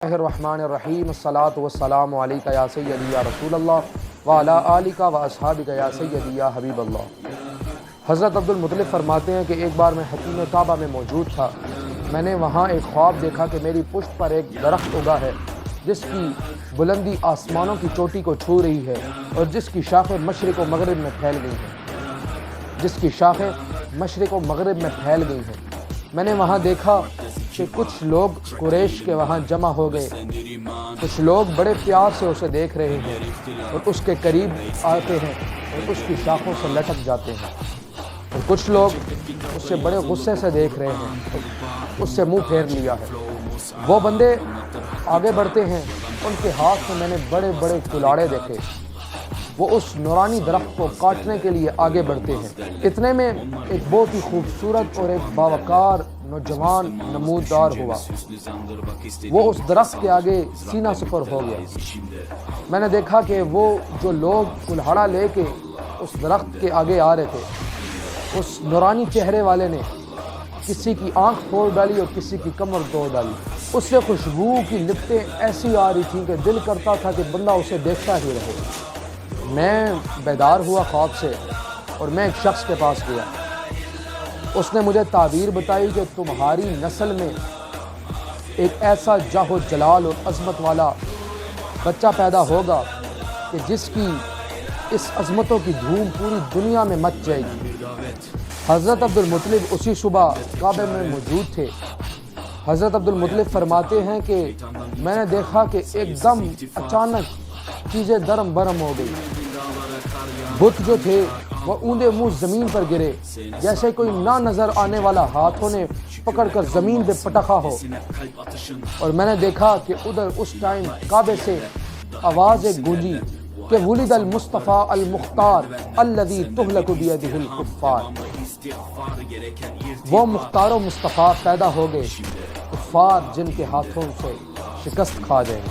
الرحمن الرحیم الصلاۃ والسلام علیک یا سیدی یا رسول اللہ وعلی آلک و اصحابک یا سیدی یا حبیب اللہ۔ حضرت عبدالمطلب فرماتے ہیں کہ ایک بار میں حتیم کعبہ میں موجود تھا۔ میں نے وہاں ایک خواب دیکھا کہ میری پشت پر ایک درخت اگا ہے جس کی بلندی آسمانوں کی چوٹی کو چھو رہی ہے اور جس کی شاخیں مشرق و مغرب میں پھیل گئی ہیں۔ میں نے وہاں دیکھا کہ کچھ لوگ قریش کے وہاں جمع ہو گئے، کچھ لوگ بڑے پیار سے اسے دیکھ رہے ہیں اور اس کے قریب آتے ہیں اور اس کی شاخوں سے لٹک جاتے ہیں، اور کچھ لوگ اس سے بڑے غصے سے دیکھ رہے ہیں اور اس سے منہ پھیر لیا ہے۔ وہ بندے آگے بڑھتے ہیں، ان کے ہاتھ میں میں نے بڑے بڑے کلاڑے دیکھے، وہ اس نورانی درخت کو کاٹنے کے لیے آگے بڑھتے ہیں۔ اتنے میں ایک بہت ہی خوبصورت اور ایک باوقار نوجوان نمودار ہوا، وہ اس درخت کے آگے سینہ سپر ہو گیا۔ میں نے دیکھا کہ وہ جو لوگ کلہاڑا لے کے اس درخت کے آگے آ رہے تھے، اس نورانی چہرے والے نے کسی کی آنکھ پھوڑ ڈالی اور کسی کی کمر توڑ ڈالی۔ اس سے خوشبو کی لپٹیں ایسی آ رہی تھیں کہ دل کرتا تھا کہ بندہ اسے دیکھتا ہی رہے۔ میں بیدار ہوا خواب سے اور میں ایک شخص کے پاس گیا۔ اس نے مجھے تعبیر بتائی کہ تمہاری نسل میں ایک ایسا جاہ و جلال اور عظمت والا بچہ پیدا ہوگا کہ جس کی اس عظمتوں کی دھوم پوری دنیا میں مچ جائے گی۔ حضرت عبدالمطلب اسی صبح کعبے میں موجود تھے۔ حضرت عبدالمطلب فرماتے ہیں کہ میں نے دیکھا کہ ایک دم اچانک چیزیں درم برم ہو گئی۔ بت جو تھے وہ اوندے منہ زمین پر گرے، جیسے کوئی نہ نظر آنے والا ہاتھوں نے پکڑ کر زمین پہ پٹکا ہو، اور میں نے دیکھا کہ ادھر اس ٹائم کعبے سے آواز ایک گونجی کہ ولد المصطفیٰ المختار الذی تہلک بیدہ الکفار، وہ مختار و مصطفیٰ پیدا ہو گئے، کفار جن کے ہاتھوں سے شکست کھا جائیں۔